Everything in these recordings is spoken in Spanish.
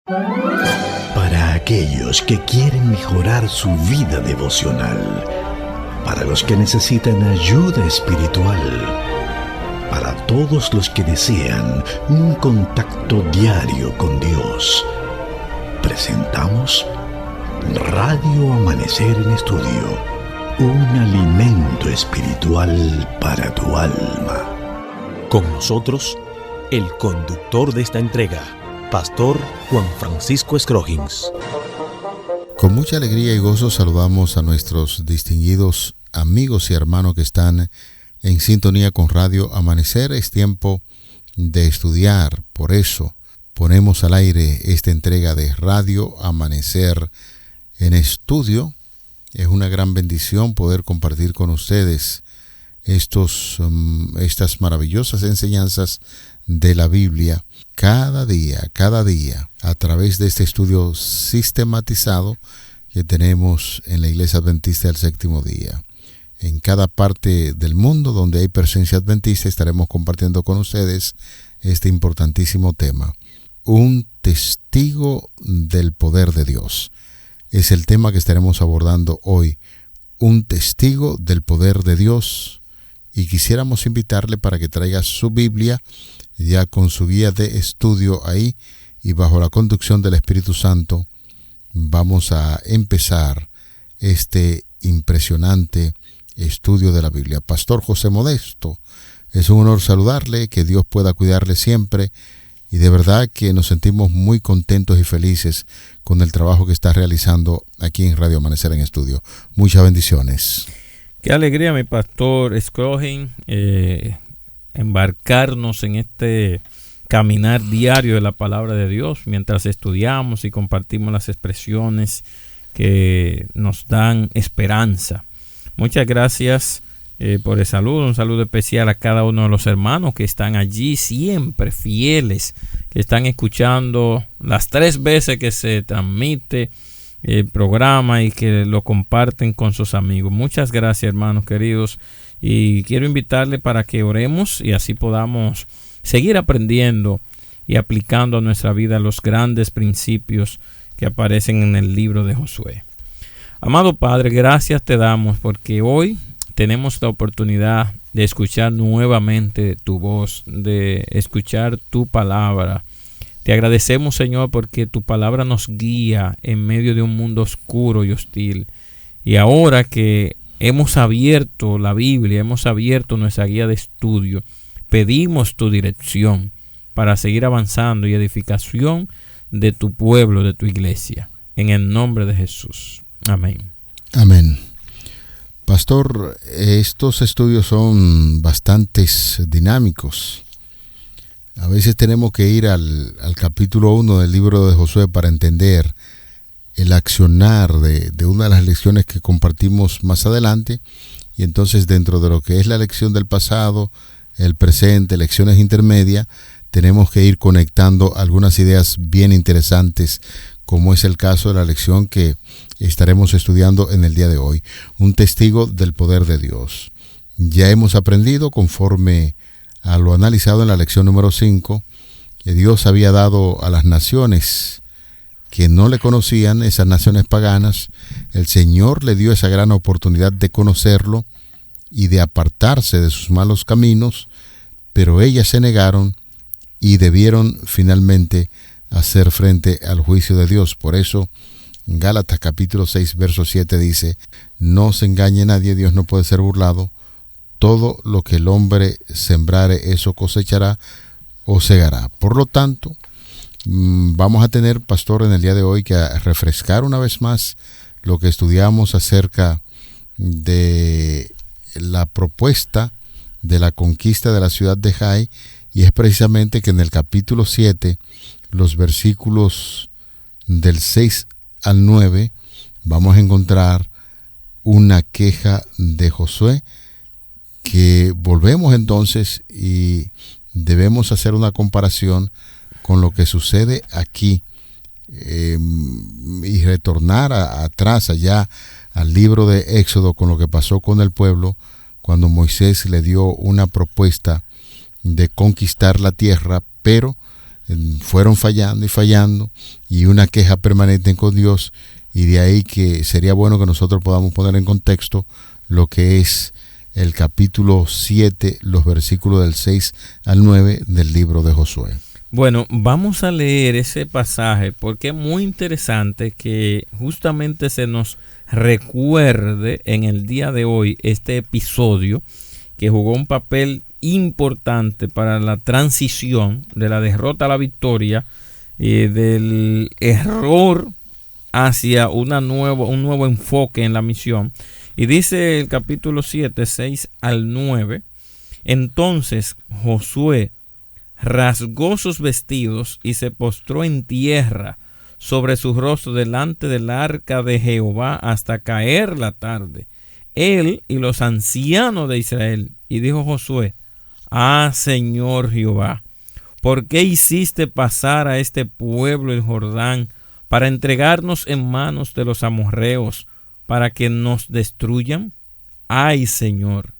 Para aquellos que quieren mejorar su vida devocional, para los que necesitan ayuda espiritual, para todos los que desean un contacto diario con Dios, presentamos Radio Amanecer en Estudio, un alimento espiritual para tu alma. Con nosotros, el conductor de esta entrega, Pastor Juan Francisco Scroggins. Con mucha alegría y gozo saludamos a nuestros distinguidos amigos y hermanos que están en sintonía con Radio Amanecer. Es tiempo de estudiar, por eso ponemos al aire esta entrega de Radio Amanecer en Estudio. Es una gran bendición poder compartir con ustedes estas maravillosas enseñanzas de la Biblia cada día, a través de este estudio sistematizado que tenemos en la Iglesia Adventista del Séptimo Día. En cada parte del mundo donde hay presencia adventista estaremos compartiendo con ustedes este importantísimo tema. Un testigo del poder de Dios. Es el tema que estaremos abordando hoy. Un testigo del poder de Dios. Y quisiéramos invitarle para que traiga su Biblia ya con su guía de estudio ahí, y bajo la conducción del Espíritu Santo vamos a empezar este impresionante estudio de la Biblia. Pastor José Modesto, es un honor saludarle, que Dios pueda cuidarle siempre, y de verdad que nos sentimos muy contentos y felices con el trabajo que está realizando aquí en Radio Amanecer en Estudio. Muchas bendiciones. Qué alegría, mi pastor Scroggins, embarcarnos en este caminar diario de la palabra de Dios mientras estudiamos y compartimos las expresiones que nos dan esperanza. Muchas gracias por el saludo, un saludo especial a cada uno de los hermanos que están allí siempre fieles, que están escuchando las 3 veces que se transmite el programa y que lo comparten con sus amigos. Muchas gracias, hermanos queridos, y quiero invitarle para que oremos y así podamos seguir aprendiendo y aplicando a nuestra vida los grandes principios que aparecen en el libro de Josué. Amado Padre, gracias te damos porque hoy tenemos la oportunidad de escuchar nuevamente tu voz, de escuchar tu palabra. Te agradecemos, Señor, porque tu palabra nos guía en medio de un mundo oscuro y hostil. Y ahora que hemos abierto la Biblia, hemos abierto nuestra guía de estudio, pedimos tu dirección para seguir avanzando y edificación de tu pueblo, de tu iglesia. En el nombre de Jesús. Amén. Amén. Pastor, estos estudios son bastante dinámicos. A veces tenemos que ir al capítulo 1 del libro de Josué para entender el accionar de una de las lecciones que compartimos más adelante. Y entonces dentro de lo que es la lección del pasado, el presente, lecciones intermedias, tenemos que ir conectando algunas ideas bien interesantes, como es el caso de la lección que estaremos estudiando en el día de hoy. Un testigo del poder de Dios. Ya hemos aprendido, conforme a lo analizado en la lección número 5, que Dios había dado a las naciones que no le conocían, esas naciones paganas, el Señor le dio esa gran oportunidad de conocerlo y de apartarse de sus malos caminos, pero ellas se negaron y debieron finalmente hacer frente al juicio de Dios. Por eso, Gálatas capítulo 6, verso 7 dice: no se engañe nadie, Dios no puede ser burlado. Todo lo que el hombre sembrare, eso cosechará o segará. Por lo tanto, vamos a tener, pastor, en el día de hoy que refrescar una vez más lo que estudiamos acerca de la propuesta de la conquista de la ciudad de Jai, y es precisamente que en el capítulo 7, los versículos del 6 al 9, vamos a encontrar una queja de Josué, que volvemos entonces y debemos hacer una comparación con lo que sucede aquí y retornar atrás allá al libro de Éxodo con lo que pasó con el pueblo cuando Moisés le dio una propuesta de conquistar la tierra, pero fueron fallando y fallando, y una queja permanente con Dios, y de ahí que sería bueno que nosotros podamos poner en contexto lo que es el capítulo 7, los versículos del 6 al 9 del libro de Josué. Bueno, vamos a leer ese pasaje porque es muy interesante que justamente se nos recuerde en el día de hoy este episodio que jugó un papel importante para la transición de la derrota a la victoria, del error hacia un nuevo enfoque en la misión. Y dice el capítulo 7, 6 al 9, entonces Josué rasgó sus vestidos y se postró en tierra sobre su rostro delante del arca de Jehová hasta caer la tarde, él y los ancianos de Israel. Y dijo Josué: ah, Señor Jehová, ¿por qué hiciste pasar a este pueblo el Jordán para entregarnos en manos de los amorreos, para que nos destruyan? Ay, Señor,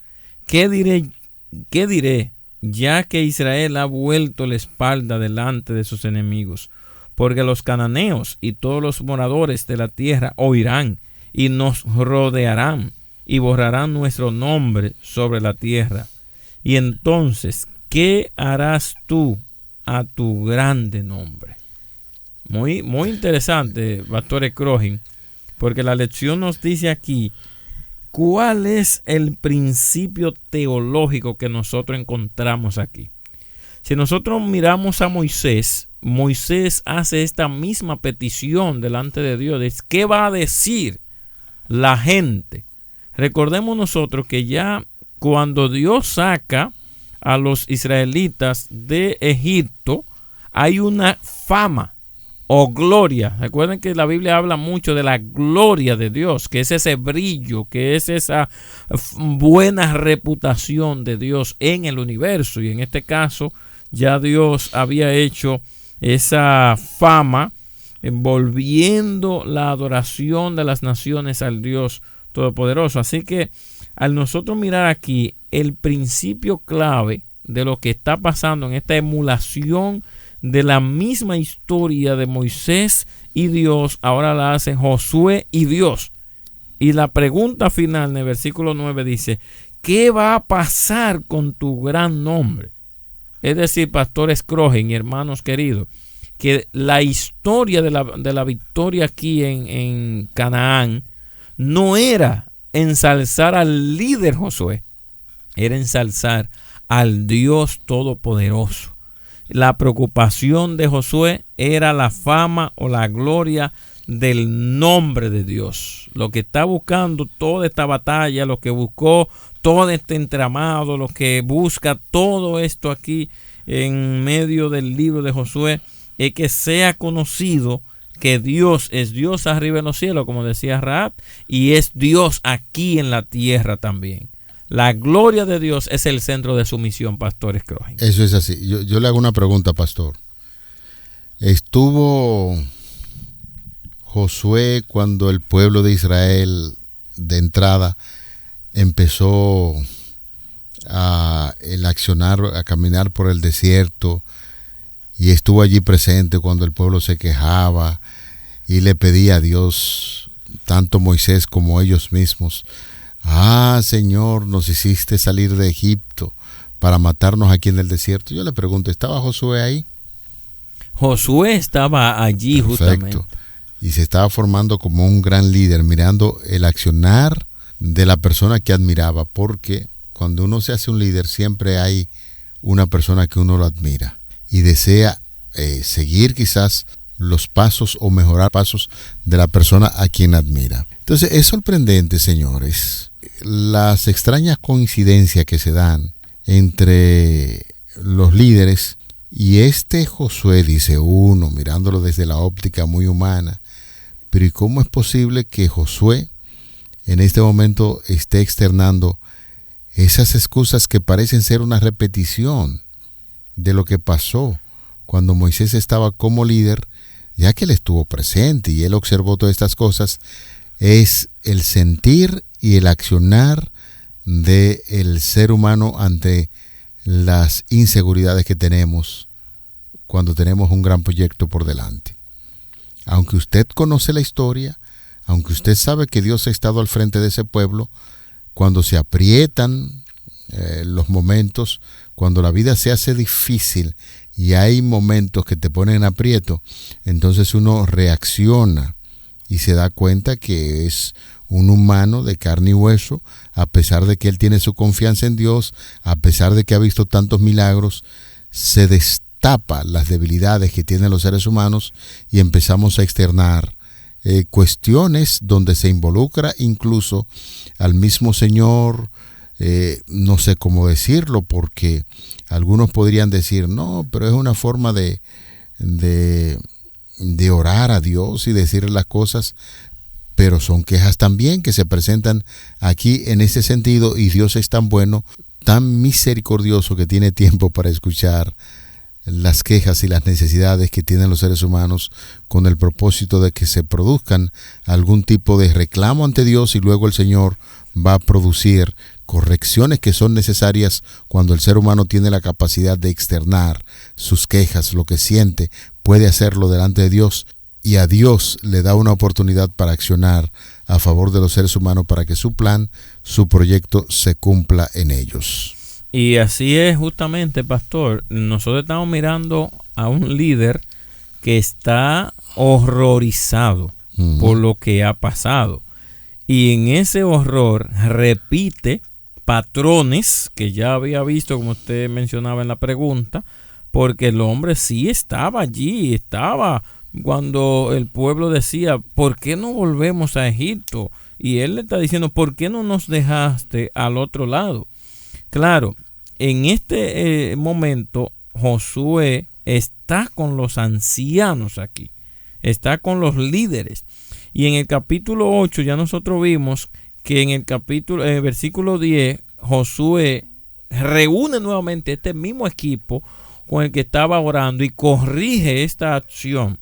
¿qué diré, ya que Israel ha vuelto la espalda delante de sus enemigos? Porque los cananeos y todos los moradores de la tierra oirán y nos rodearán y borrarán nuestro nombre sobre la tierra. Y entonces, ¿qué harás tú a tu grande nombre? Muy interesante, Pastor Scrogin, porque la lección nos dice aquí cuál es el principio teológico que nosotros encontramos aquí. Si nosotros miramos a Moisés hace esta misma petición delante de Dios. ¿Qué va a decir la gente? Recordemos nosotros que ya cuando Dios saca a los israelitas de Egipto, hay una fama o gloria. Recuerden que la Biblia habla mucho de la gloria de Dios, que es ese brillo, que es esa buena reputación de Dios en el universo. Y en este caso, ya Dios había hecho esa fama, envolviendo la adoración de las naciones al Dios Todopoderoso. Así que al nosotros mirar aquí el principio clave de lo que está pasando en esta emulación de la misma historia de Moisés y Dios, ahora la hace Josué y Dios. Y la pregunta final en el versículo 9 dice: ¿qué va a pasar con tu gran nombre? Es decir, Pastor Scrogin y hermanos queridos, que la historia de la victoria aquí en Canaán no era ensalzar al líder Josué, era ensalzar al Dios Todopoderoso. La preocupación de Josué era la fama o la gloria del nombre de Dios. Lo que está buscando toda esta batalla, lo que buscó todo este entramado, lo que busca todo esto aquí en medio del libro de Josué, es que sea conocido que Dios es Dios arriba en los cielos, como decía Rahab, y es Dios aquí en la tierra también. La gloria de Dios es el centro de su misión, Pastor Scrogin. Eso es así. Yo le hago una pregunta, Pastor. ¿Estuvo Josué cuando el pueblo de Israel de entrada empezó a caminar por el desierto, y estuvo allí presente cuando el pueblo se quejaba y le pedía a Dios, tanto Moisés como ellos mismos: ah, Señor, nos hiciste salir de Egipto para matarnos aquí en el desierto? Yo le pregunto, ¿estaba Josué ahí? Josué estaba allí. Perfecto. Justamente. Y se estaba formando como un gran líder, mirando el accionar de la persona que admiraba, porque cuando uno se hace un líder siempre hay una persona que uno lo admira y desea seguir quizás los pasos o mejorar pasos de la persona a quien admira. Entonces es sorprendente, señores, las extrañas coincidencias que se dan entre los líderes. Y este Josué, dice uno, mirándolo desde la óptica muy humana, pero ¿y cómo es posible que Josué en este momento esté externando esas excusas que parecen ser una repetición de lo que pasó cuando Moisés estaba como líder, ya que él estuvo presente y él observó todas estas cosas? Es el sentir y el accionar del ser humano ante las inseguridades que tenemos cuando tenemos un gran proyecto por delante. Aunque usted conoce la historia, aunque usted sabe que Dios ha estado al frente de ese pueblo, cuando se aprietan los momentos, cuando la vida se hace difícil y hay momentos que te ponen en aprieto, entonces uno reacciona y se da cuenta que es un humano de carne y hueso, a pesar de que él tiene su confianza en Dios, a pesar de que ha visto tantos milagros, se destapa las debilidades que tienen los seres humanos y empezamos a externar cuestiones donde se involucra incluso al mismo Señor. No sé cómo decirlo, porque algunos podrían decir, no, pero es una forma de orar a Dios y decirle las cosas, pero son quejas también que se presentan aquí en ese sentido, y Dios es tan bueno, tan misericordioso, que tiene tiempo para escuchar las quejas y las necesidades que tienen los seres humanos, con el propósito de que se produzcan algún tipo de reclamo ante Dios, y luego el Señor va a producir correcciones que son necesarias cuando el ser humano tiene la capacidad de externar sus quejas, lo que siente, puede hacerlo delante de Dios, y a Dios le da una oportunidad para accionar a favor de los seres humanos para que su plan, su proyecto se cumpla en ellos. Y así es justamente, pastor. Nosotros estamos mirando a un líder que está horrorizado por lo que ha pasado. Y en ese horror repite patrones que ya había visto, como usted mencionaba en la pregunta, porque el hombre sí estaba allí, estaba cuando el pueblo decía, ¿por qué no volvemos a Egipto? Y él le está diciendo, ¿por qué no nos dejaste al otro lado? Claro, en este momento Josué está con los ancianos aquí, está con los líderes. Y en el capítulo 8 ya nosotros vimos que en el versículo 10, Josué reúne nuevamente este mismo equipo con el que estaba orando y corrige esta acción.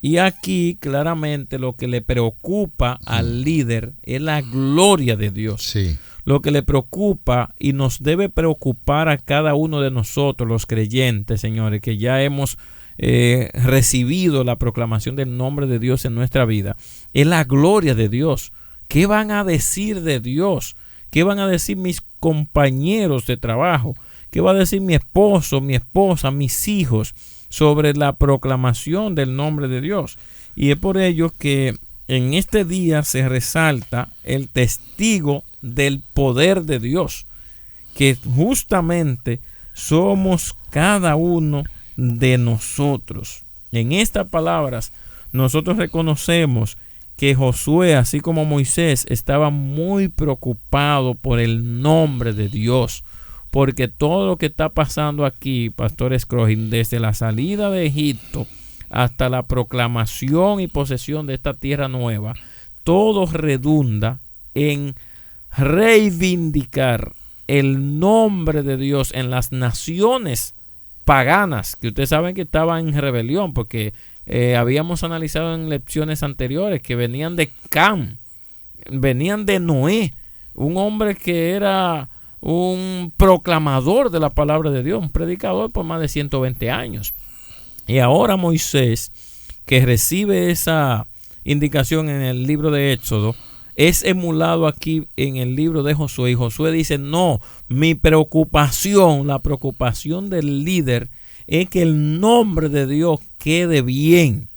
Y aquí claramente lo que le preocupa al líder es la gloria de Dios. Sí. Lo que le preocupa y nos debe preocupar a cada uno de nosotros, los creyentes, señores, que ya hemos recibido la proclamación del nombre de Dios en nuestra vida, es la gloria de Dios. ¿Qué van a decir de Dios? ¿Qué van a decir mis compañeros de trabajo? ¿Qué va a decir mi esposo, mi esposa, mis hijos sobre la proclamación del nombre de Dios? Y es por ello que en este día se resalta el testigo del poder de Dios, que justamente somos cada uno de nosotros. En estas palabras nosotros reconocemos que Josué, así como Moisés, estaba muy preocupado por el nombre de Dios, porque todo lo que está pasando aquí, Pastor Scrogin, desde la salida de Egipto hasta la proclamación y posesión de esta tierra nueva, todo redunda en reivindicar el nombre de Dios en las naciones paganas, que ustedes saben que estaban en rebelión, porque habíamos analizado en lecciones anteriores que venían de Cam, venían de Noé, un hombre que era un proclamador de la palabra de Dios, un predicador por más de 120 años. Y ahora Moisés, que recibe esa indicación en el libro de Éxodo, es emulado aquí en el libro de Josué. Y Josué dice, no, mi preocupación, la preocupación del líder es que el nombre de Dios quede bien.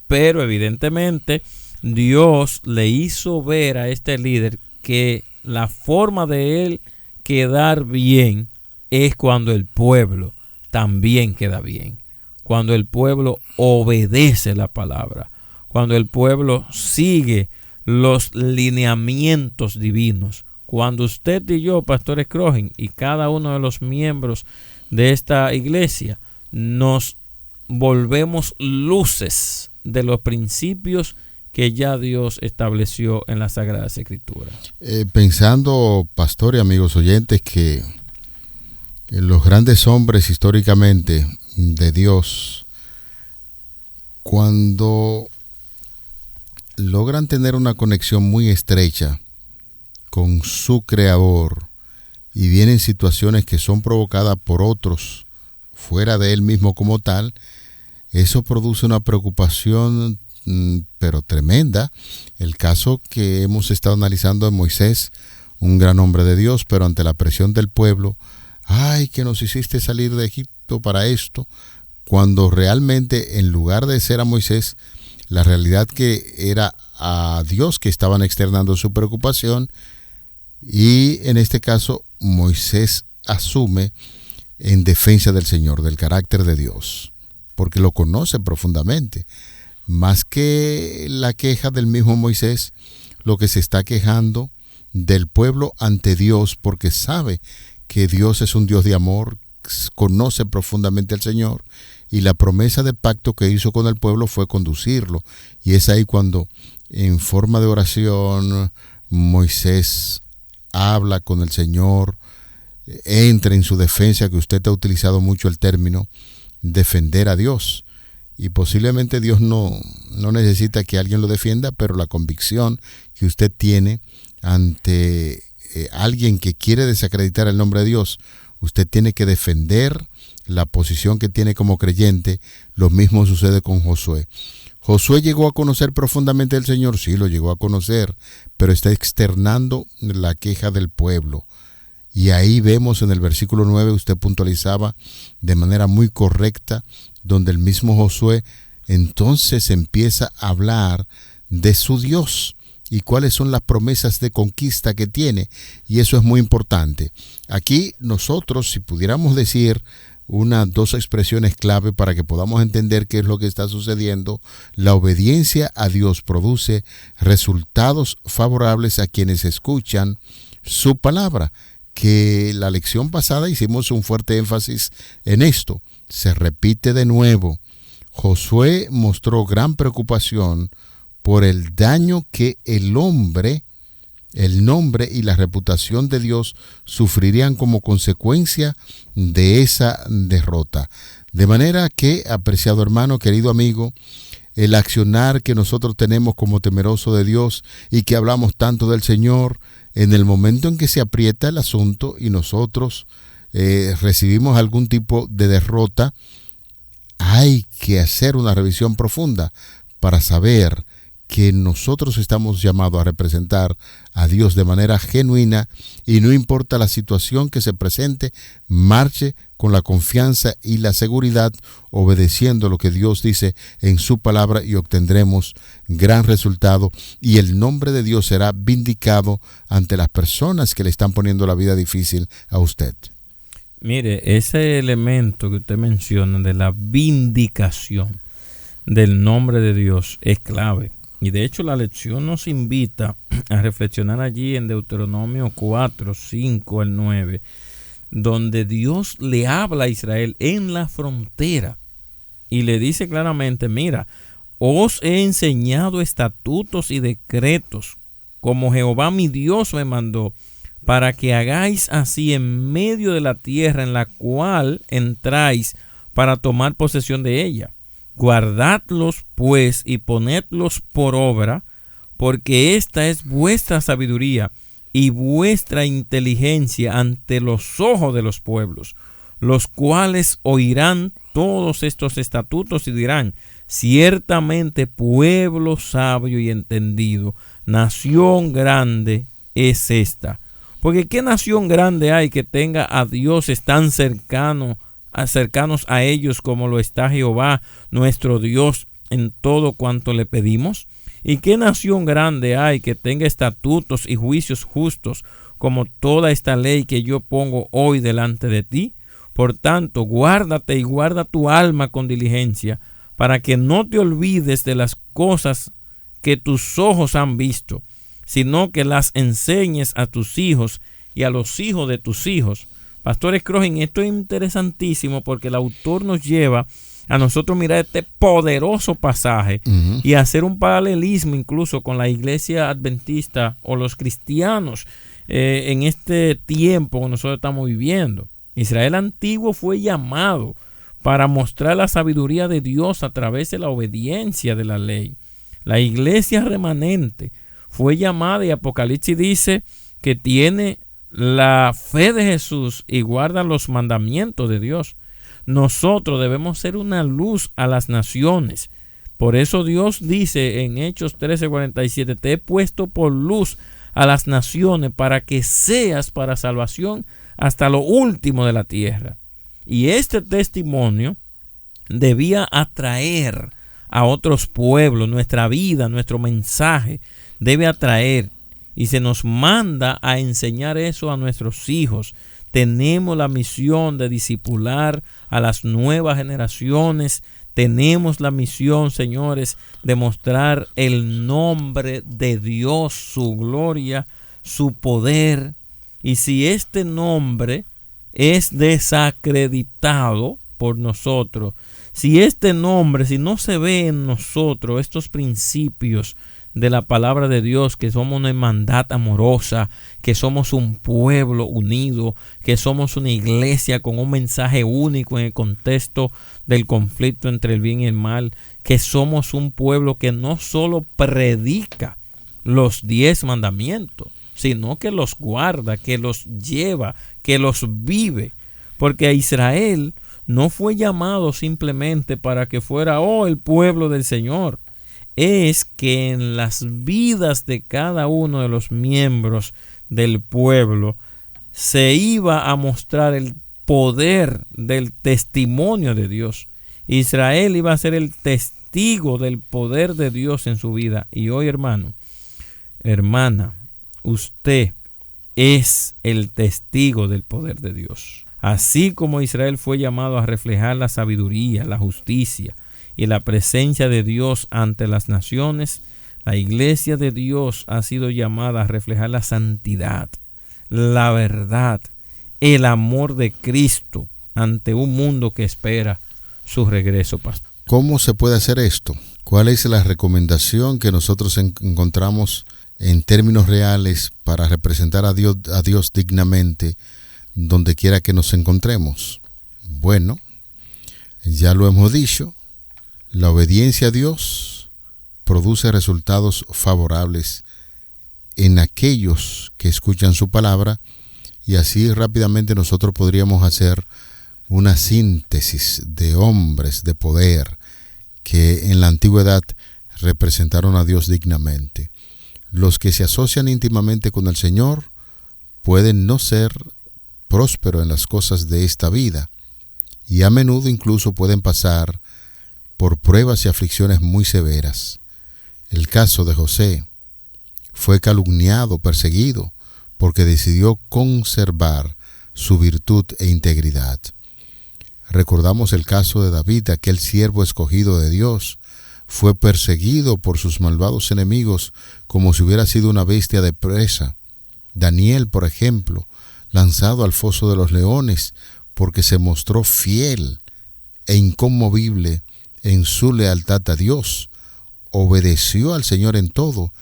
Pero evidentemente Dios le hizo ver a este líder que la forma de él quedar bien es cuando el pueblo también queda bien. Cuando el pueblo obedece la palabra. Cuando el pueblo sigue los lineamientos divinos. Cuando usted y yo, Pastor Scrogin, y cada uno de los miembros de esta iglesia, nos volvemos luces de los principios que ya Dios estableció en las Sagradas Escrituras. Pensando, pastor y amigos oyentes, que los grandes hombres históricamente de Dios, cuando logran tener una conexión muy estrecha con su Creador y vienen situaciones que son provocadas por otros fuera de él mismo como tal, eso produce una preocupación pero tremenda. El caso que hemos estado analizando de Moisés, un gran hombre de Dios, pero ante la presión del pueblo, ay, que nos hiciste salir de Egipto para esto, cuando realmente en lugar de ser a Moisés, la realidad que era a Dios que estaban externando su preocupación, y en este caso Moisés asume en defensa del Señor, del carácter de Dios, porque lo conoce profundamente. Más que la queja del mismo Moisés, lo que se está quejando del pueblo ante Dios, porque sabe que Dios es un Dios de amor, conoce profundamente al Señor, y la promesa de pacto que hizo con el pueblo fue conducirlo. Y es ahí cuando, en forma de oración, Moisés habla con el Señor, entra en su defensa, que usted ha utilizado mucho el término defender a Dios. Y posiblemente Dios no necesita que alguien lo defienda, pero la convicción que usted tiene ante alguien que quiere desacreditar el nombre de Dios, usted tiene que defender la posición que tiene como creyente. Lo mismo sucede con Josué. Josué llegó a conocer profundamente al Señor, sí, lo llegó a conocer, pero está externando la queja del pueblo. Y ahí vemos en el versículo 9, usted puntualizaba de manera muy correcta, donde el mismo Josué entonces empieza a hablar de su Dios y cuáles son las promesas de conquista que tiene. Y eso es muy importante. Aquí nosotros, si pudiéramos decir dos expresiones clave para que podamos entender qué es lo que está sucediendo, la obediencia a Dios produce resultados favorables a quienes escuchan su palabra. Que la lección pasada hicimos un fuerte énfasis en esto. Se repite de nuevo. Josué mostró gran preocupación por el daño que el nombre y la reputación de Dios sufrirían como consecuencia de esa derrota. De manera que, apreciado hermano, querido amigo, el accionar que nosotros tenemos como temeroso de Dios y que hablamos tanto del Señor, en el momento en que se aprieta el asunto y nosotros recibimos algún tipo de derrota, hay que hacer una revisión profunda para saber que nosotros estamos llamados a representar a Dios de manera genuina, y no importa la situación que se presente, marche con la confianza y la seguridad, obedeciendo lo que Dios dice en su palabra, y obtendremos gran resultado, y el nombre de Dios será vindicado ante las personas que le están poniendo la vida difícil a usted. Mire, ese elemento que usted menciona de la vindicación del nombre de Dios es clave. Y de hecho la lección nos invita a reflexionar allí en Deuteronomio 4, 5 al 9, donde Dios le habla a Israel en la frontera y le dice claramente: mira, os he enseñado estatutos y decretos, como Jehová mi Dios me mandó, para que hagáis así en medio de la tierra en la cual entráis para tomar posesión de ella. Guardadlos pues y ponedlos por obra, porque esta es vuestra sabiduría y vuestra inteligencia ante los ojos de los pueblos, los cuales oirán todos estos estatutos y dirán: ciertamente pueblo sabio y entendido, nación grande es esta. Porque ¿qué nación grande hay que tenga a dioses tan cercanos a ellos como lo está Jehová nuestro Dios en todo cuanto le pedimos? ¿Y qué nación grande hay que tenga estatutos y juicios justos como toda esta ley que yo pongo hoy delante de ti? Por tanto, guárdate y guarda tu alma con diligencia, para que no te olvides de las cosas que tus ojos han visto, sino que las enseñes a tus hijos y a los hijos de tus hijos. Pastor Scrogin, esto es interesantísimo porque el autor nos lleva a nosotros mirar este poderoso pasaje y hacer un paralelismo incluso con la iglesia adventista o los cristianos en este tiempo que nosotros estamos viviendo. Israel antiguo fue llamado para mostrar la sabiduría de Dios a través de la obediencia de la ley. La iglesia remanente fue llamada, y Apocalipsis dice que tiene la fe de Jesús y guarda los mandamientos de Dios. nosotros debemos ser una luz a las naciones. Por eso Dios dice en Hechos 13:47, te he puesto por luz a las naciones para que seas para salvación hasta lo último de la tierra. Y este testimonio debía atraer a otros pueblos. Nuestra vida, nuestro mensaje debe atraer, y se nos manda a enseñar eso a nuestros hijos. Tenemos la misión de discipular a las nuevas generaciones. Tenemos la misión, señores, de mostrar el nombre de Dios, su gloria, su poder. Y si este nombre es desacreditado por nosotros, si este nombre, si no se ve en nosotros estos principios de la palabra de Dios, que somos una hermandad amorosa, que somos un pueblo unido, que somos una iglesia con un mensaje único en el contexto del conflicto entre el bien y el mal, que somos un pueblo que no solo predica los 10 mandamientos, sino que los guarda, que los lleva, que los vive. Porque a Israel no fue llamado simplemente para que fuera el pueblo del Señor. Es que en las vidas de cada uno de los miembros del pueblo se iba a mostrar el poder del testimonio de Dios. Israel iba a ser el testigo del poder de Dios en su vida. Y hoy, hermano, hermana, usted es el testigo del poder de Dios. Así como Israel fue llamado a reflejar la sabiduría, la justicia y la presencia de Dios ante las naciones, la iglesia de Dios ha sido llamada a reflejar la santidad, la verdad, el amor de Cristo ante un mundo que espera su regreso, pastor. ¿Cómo se puede hacer esto? ¿Cuál es la recomendación que nosotros encontramos en términos reales para representar a Dios dignamente donde quiera que nos encontremos? Bueno, ya lo hemos dicho. La obediencia a Dios produce resultados favorables en aquellos que escuchan su palabra, y así rápidamente nosotros podríamos hacer una síntesis de hombres de poder que en la antigüedad representaron a Dios dignamente. Los que se asocian íntimamente con el Señor pueden no ser prósperos en las cosas de esta vida, y a menudo incluso pueden pasar por pruebas y aflicciones muy severas. El caso de José: fue calumniado, perseguido, porque decidió conservar su virtud e integridad. Recordamos el caso de David, aquel siervo escogido de Dios. Fue perseguido por sus malvados enemigos como si hubiera sido una bestia de presa. Daniel, por ejemplo, lanzado al foso de los leones porque se mostró fiel e inconmovible en su lealtad a Dios. Obedeció al Señor en todo,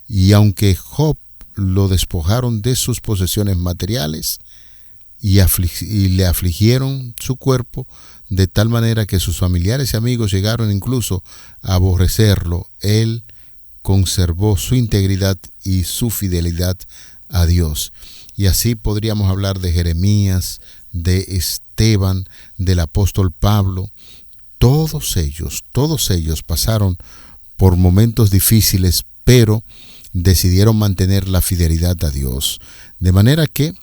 y aunque Job lo despojaron de sus posesiones materiales y le afligieron su cuerpo de tal manera que sus familiares y amigos llegaron incluso a aborrecerlo, él conservó su integridad y su fidelidad a Dios. Y así podríamos hablar de Jeremías, de Esteban, del apóstol Pablo. Todos ellos pasaron por momentos difíciles, pero decidieron mantener la fidelidad a Dios. De manera que,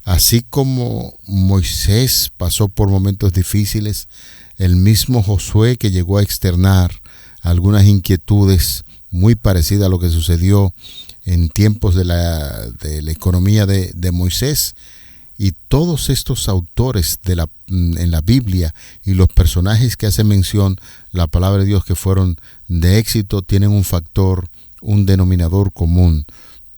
así como Moisés pasó por momentos difíciles, el mismo Josué, que llegó a externar algunas inquietudes muy parecidas a lo que sucedió en tiempos de la economía de Moisés, y todos estos autores en la Biblia y los personajes que hace mención la palabra de Dios que fueron de éxito, tienen un factor, un denominador común.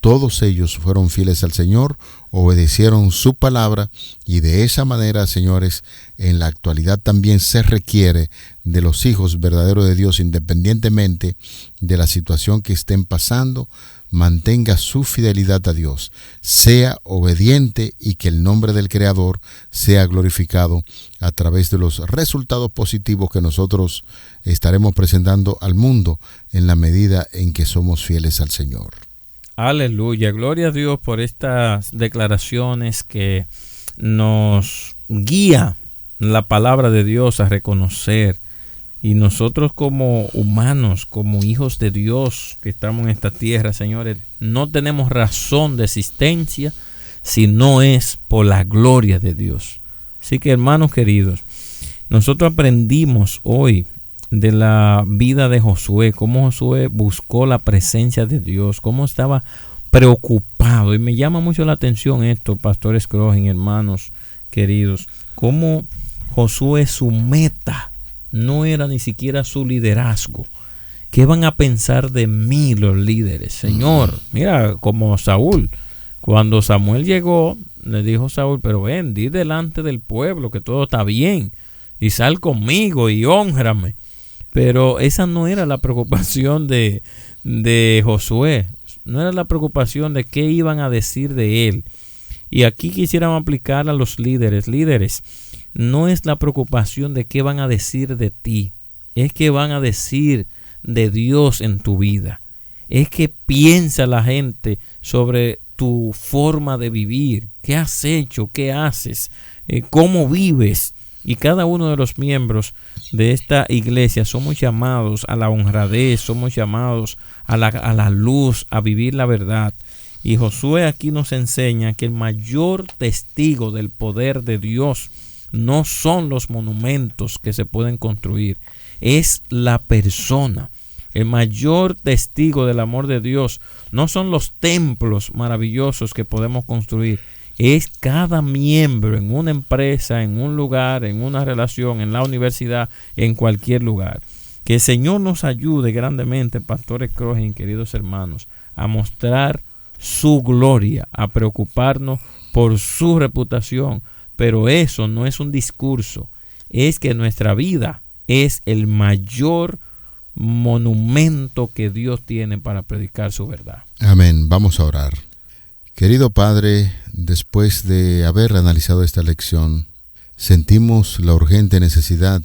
Todos ellos fueron fieles al Señor, obedecieron su palabra, y de esa manera, señores, en la actualidad también se requiere de los hijos verdaderos de Dios, independientemente de la situación que estén pasando. Mantenga su fidelidad a Dios, sea obediente, y que el nombre del Creador sea glorificado a través de los resultados positivos que nosotros estaremos presentando al mundo en la medida en que somos fieles al Señor. Aleluya, gloria a Dios por estas declaraciones que nos guía la palabra de Dios, a reconocer. Y nosotros como humanos, como hijos de Dios que estamos en esta tierra, señores, no tenemos razón de existencia si no es por la gloria de Dios. Así que, hermanos queridos, nosotros aprendimos hoy de la vida de Josué, cómo Josué buscó la presencia de Dios, cómo estaba preocupado. Y me llama mucho la atención esto, Pastor Scrogin, hermanos queridos, cómo Josué, su meta no era ni siquiera su liderazgo. ¿Qué van a pensar de mí los líderes? Señor, mira, como Saúl, cuando Samuel llegó, le dijo Saúl, pero ven, di delante del pueblo que todo está bien, y sal conmigo y hónrame. Pero esa no era la preocupación de Josué, no era la preocupación de qué iban a decir de él. Y aquí quisiéramos aplicar a los líderes. Líderes, no es la preocupación de qué van a decir de ti, es que van a decir de Dios en tu vida. Es que piensa la gente sobre tu forma de vivir, qué has hecho, qué haces, cómo vives. Y cada uno de los miembros de esta iglesia somos llamados a la honradez, somos llamados a la luz, a vivir la verdad. Y Josué aquí nos enseña que el mayor testigo del poder de Dios no son los monumentos que se pueden construir, es la persona. El mayor testigo del amor de Dios no son los templos maravillosos que podemos construir, es cada miembro en una empresa, en un lugar, en una relación, en la universidad, en cualquier lugar. Que el Señor nos ayude grandemente, Pastor Scrogin, queridos hermanos, a mostrar su gloria, a preocuparnos por su reputación. Pero eso no es un discurso, es que nuestra vida es el mayor monumento que Dios tiene para predicar su verdad. Amén. Vamos a orar. Querido Padre, después de haber analizado esta lección, sentimos la urgente necesidad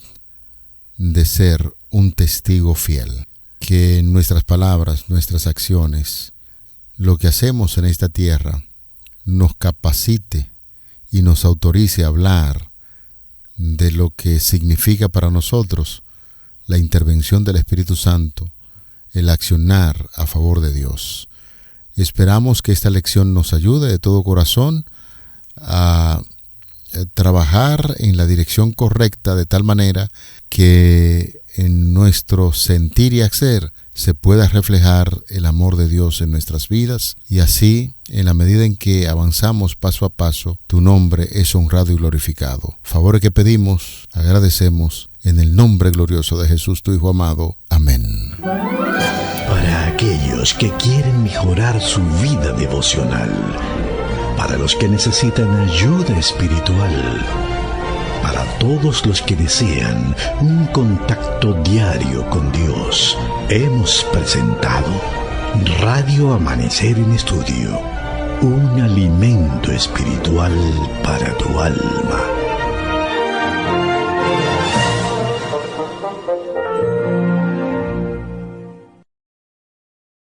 de ser un testigo fiel. Que nuestras palabras, nuestras acciones, lo que hacemos en esta tierra, nos capacite y nos autorice a hablar de lo que significa para nosotros la intervención del Espíritu Santo, el accionar a favor de Dios. Esperamos que esta lección nos ayude de todo corazón a trabajar en la dirección correcta, de tal manera que en nuestro sentir y hacer se pueda reflejar el amor de Dios en nuestras vidas, y así, en la medida en que avanzamos paso a paso, tu nombre es honrado y glorificado. Favores que pedimos, agradecemos, en el nombre glorioso de Jesús, tu Hijo amado. Amén. Para aquellos que quieren mejorar su vida devocional, para los que necesitan ayuda espiritual, para todos los que desean un contacto diario con Dios, hemos presentado Radio Amanecer en Estudio, un alimento espiritual para tu alma.